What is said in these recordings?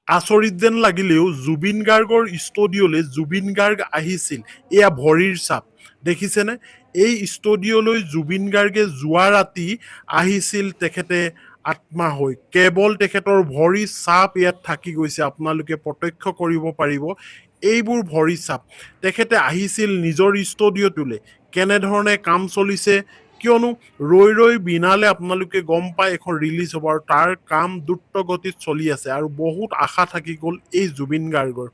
আচৰিত যেন লাগিলেও জুবিন গাৰ্গৰ ষ্টুডিঅ'লৈ জুবিন গাৰ্গ আহিছিল। এয়া ভৰিৰ চাপ দেখিছেনে? এই ষ্টুডিঅ'লৈ জুবিন গাৰ্গে যোৱা ৰাতি আহিছিল তেখেতে আত্মা হৈ। কেৱল তেখেতৰ ভৰি চাপ ইয়াত থাকি গৈছে, আপোনালোকে প্ৰত্যক্ষ কৰিব পাৰিব। এইবোৰ ভৰি চাপ। তেখেতে আহিছিল নিজৰ ষ্টুডিঅ'টোলৈ। কেনেধৰণে কাম চলিছে, কিয়নো ৰৈ ৰৈ বিনালে আপোনালোকে গম পায় এখন ৰিলিজ হ'ব আৰু তাৰ কাম দ্ৰুত গতিত চলি আছে আৰু বহুত আশা থাকি গ'ল এই জুবিন গাৰ্গৰ।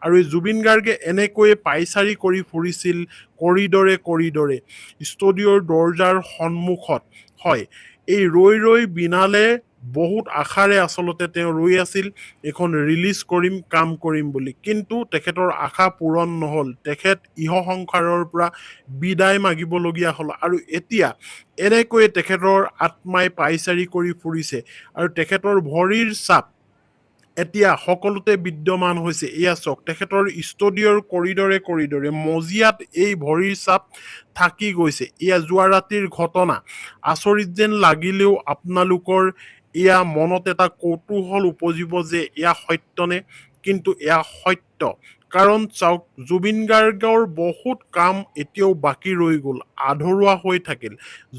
আৰু এই জুবিন গাৰ্গে এনেকৈয়ে পাইচাৰি কৰি ফুৰিছিল কৰিডৰে কৰিডৰে ষ্টুডিঅ'ৰ দৰ্জাৰ সন্মুখত। হয়, এই ৰৈ ৰৈ বিনালে বহুত আশাৰে আচলতে তেওঁ ৰৈ আছিল এখন ৰিলিজ কৰিম, কাম কৰিম বুলি। কিন্তু তেখেতৰ আশা পূৰণ নহ'ল। তেখেত ইহ সংসাৰৰ পৰা বিদায় মাগিবলগীয়া হ'ল আৰু এতিয়া এনেকৈয়ে তেখেতৰ আত্মাই পাইচাৰি কৰি ফুৰিছে আৰু তেখেতৰ ভৰিৰ চাপ এতিয়া সকলোতে বিদ্যমান হৈছে। এয়া চাওক, তেখেতৰ ষ্টুডিঅ'ৰ কৰিডৰে কৰিডৰে মজিয়াত এই ভৰিৰ চাপ থাকি গৈছে। এয়া যোৱা ৰাতিৰ ঘটনা। আচৰিত যেন লাগিলেও আপোনালোকৰ এয়া মনত এটা কৌতূহল উপজিব যে এয়া সত্যনে, কিন্তু এয়া সত্য। কাৰণ চাওক, জুবিন গাৰ্গৰ বহুত কাম এতিয়াও বাকী ৰৈ গ'ল, আধৰুৱা হৈ থাকিল।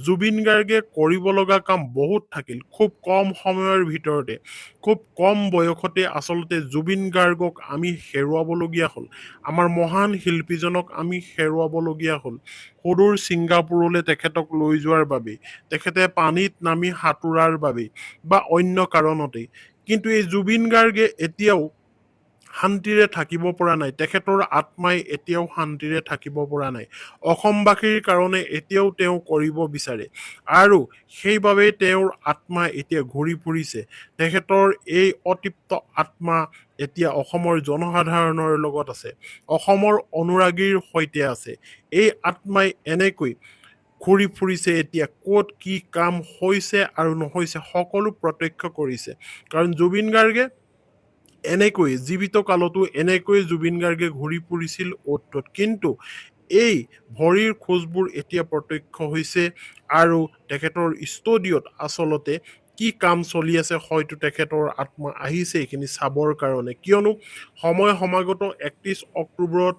জুবিন গাৰ্গে কৰিব লগা কাম বহুত থাকিল। খুব কম সময়ৰ ভিতৰতে, খুব কম বয়সতে আচলতে জুবিন গাৰ্গক আমি হেৰুৱাবলগীয়া হ'ল। আমাৰ মহান শিল্পীজনক আমি হেৰুৱাবলগীয়া হ'ল সুদূৰ ছিংগাপুৰলৈ তেখেতক লৈ যোৱাৰ বাবেই, তেখেতে পানীত নামি সাঁতোৰাৰ বাবেই বা অন্য কাৰণতেই। কিন্তু এই জুবিন গাৰ্গে এতিয়াও শান্তিৰে থাকিব পৰা নাই। তেখেতৰ আত্মাই এতিয়াও শান্তিৰে থাকিব পৰা নাই। অসমবাসীৰ কাৰণে এতিয়াও তেওঁ কৰিব বিচাৰে আৰু সেইবাবেই তেওঁৰ আত্মা এতিয়া ঘূৰি ফুৰিছে। তেখেতৰ এই অতৃপ্ত আত্মা এতিয়া অসমৰ জনসাধাৰণৰ লগত আছে, অসমৰ অনুৰাগীৰ সৈতে আছে। এই আত্মাই এনেকৈ ঘূৰি ফুৰিছে এতিয়া, ক'ত কি কাম হৈছে আৰু নহৈছে সকলো প্ৰত্যক্ষ কৰিছে। কাৰণ জুবিন গাৰ্গে এনেকৈ জীৱিত কালতো এনেকৈ জুবিন গাৰ্গে ঘূৰি ফুৰিছিল অ'ত ত'ত। কিন্তু এই ভৰিৰ খোজবোৰ এতিয়া প্ৰত্যক্ষ হৈছে আৰু তেখেতৰ ষ্টুডিঅ'ত আচলতে কি কাম চলি আছে, হয়তো তেখেতৰ আত্মা আহিছে এইখিনি চাবৰ কাৰণে। কিয়নো সময় সমাগত ৩১ অক্টোবৰত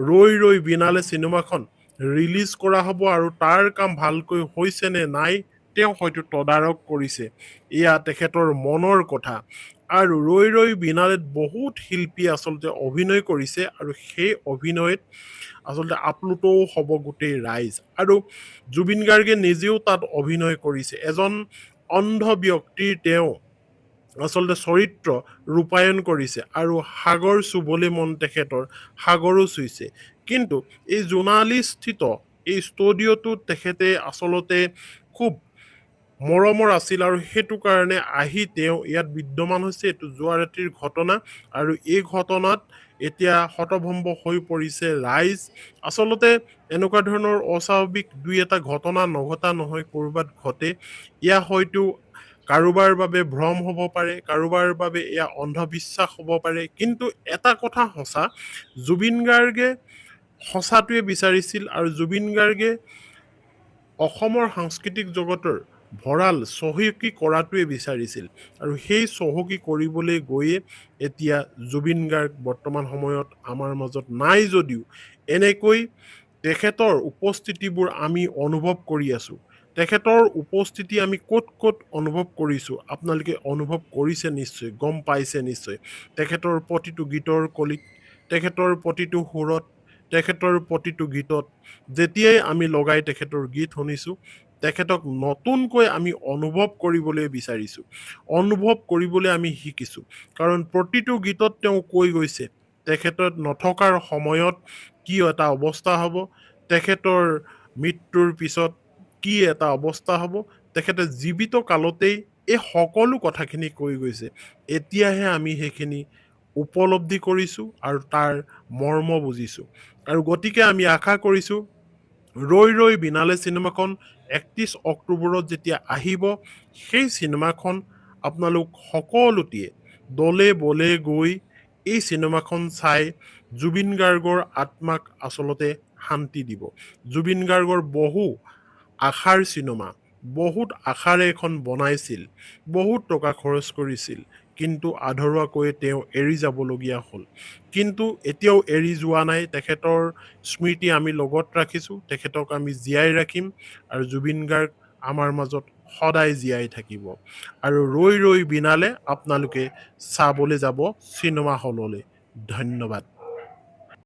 ৰৈ ৰৈ বিনালে চিনেমাখন ৰিলিজ কৰা হ'ব আৰু তাৰ কাম ভালকৈ হৈছে নে নাই তেওঁ হয়তো তদাৰক কৰিছে। এয়া তেখেতৰ মনৰ কথা। আৰু ৰৈ ৰৈ বিনালেত বহুত শিল্পী আচলতে অভিনয় কৰিছে আৰু সেই অভিনয়ত আচলতে আপ্লুতও হ'ব গোটেই ৰাইজ। আৰু জুবিন গাৰ্গে নিজেও তাত অভিনয় কৰিছে। এজন অন্ধ ব্যক্তিৰ তেওঁ আচলতে চৰিত্ৰ ৰূপায়ণ কৰিছে আৰু সাগৰ চুবলৈ মন তেখেতৰ, সাগৰো চুইছে। কিন্তু এই জোনালীস্থিত এই ষ্টুডিঅ'টোত তেখেতে আচলতে খুব মৰমৰ আছিল আৰু সেইটো কাৰণে আহি তেওঁ ইয়াত বিদ্যমান হৈছে। এইটো যোৱা ৰাতিৰ ঘটনা আৰু এই ঘটনাত এতিয়া হতভম্ব হৈ পৰিছে ৰাইজ। আচলতে এনেকুৱা ধৰণৰ অস্বাভাৱিক দুই এটা ঘটনা নঘটা নহয়, ক'ৰবাত ঘটে। এয়া হয়তো কাৰোবাৰ বাবে ভ্ৰম হ'ব পাৰে, কাৰোবাৰ বাবে এয়া অন্ধবিশ্বাস হ'ব পাৰে। কিন্তু এটা কথা সঁচা, জুবিন গাৰ্গে সঁচাটোৱে বিচাৰিছিল আৰু জুবিন গাৰ্গে অসমৰ সাংস্কৃতিক জগতৰ ভঁৰাল চহকী কৰাটোৱে বিচাৰিছিল। আৰু সেই চহকী কৰিবলৈ গৈয়ে এতিয়া জুবিন গাৰ্গ বৰ্তমান সময়ত আমাৰ মাজত নাই যদিও এনেকৈ তেখেতৰ উপস্থিতিবোৰ আমি অনুভৱ কৰি আছোঁ। তেখেতৰ উপস্থিতি আমি ক'ত ক'ত অনুভৱ কৰিছোঁ, আপোনালোকে অনুভৱ কৰিছে নিশ্চয়, গম পাইছে নিশ্চয়। তেখেতৰ প্ৰতিটো গীতৰ কলিত, তেখেতৰ প্ৰতিটো সুৰত, তেখেতৰ প্ৰতিটো গীতত যেতিয়াই আমি লগাই তেখেতৰ গীত শুনিছোঁ, তেখেতক নতুনকৈ আমি অনুভৱ কৰিবলৈ বিচাৰিছোঁ, অনুভৱ কৰিবলৈ আমি শিকিছোঁ। কাৰণ প্ৰতিটো গীতত তেওঁ কৈ গৈছে তেখেতত নথকাৰ সময়ত কি এটা অৱস্থা হ'ব, তেখেতৰ মৃত্যুৰ পিছত কি এটা অৱস্থা হ'ব। তেখেতে জীৱিত কালতেই এই সকলো কথাখিনি কৈ গৈছে। এতিয়াহে আমি সেইখিনি উপলব্ধি কৰিছোঁ আৰু তাৰ মৰ্ম বুজিছোঁ। আৰু গতিকে আমি আশা কৰিছোঁ ৰৈ ৰৈ বিনালে চিনেমাখন ৩১ অক্টোবৰত যেতিয়া আহিব, সেই চিনেমাখন আপোনালোক সকলোটিয়ে দলে বলে গৈ এই চিনেমাখন চাই জুবিন গাৰ্গৰ আত্মাক আচলতে শান্তি দিব। জুবিন গাৰ্গৰ বহু আশাৰ চিনেমা, বহুত আশাৰে এখন বনাইছিল, বহুত টকা খৰচ কৰিছিল, কিন্তু আধৰুৱাকৈ তেওঁ এৰি যাবলগীয়া হ'ল। কিন্তু এতিয়াও এৰি যোৱা নাই, তেখেতৰ স্মৃতি আমি লগত ৰাখিছোঁ, তেখেতক আমি জীয়াই ৰাখিম আৰু জুবিন গাৰ্গ আমাৰ মাজত সদায় জীয়াই থাকিব। আৰু ৰৈ ৰৈ বিনালে আপোনালোকে চাবলৈ যাব চিনেমা হললৈ। ধন্যবাদ।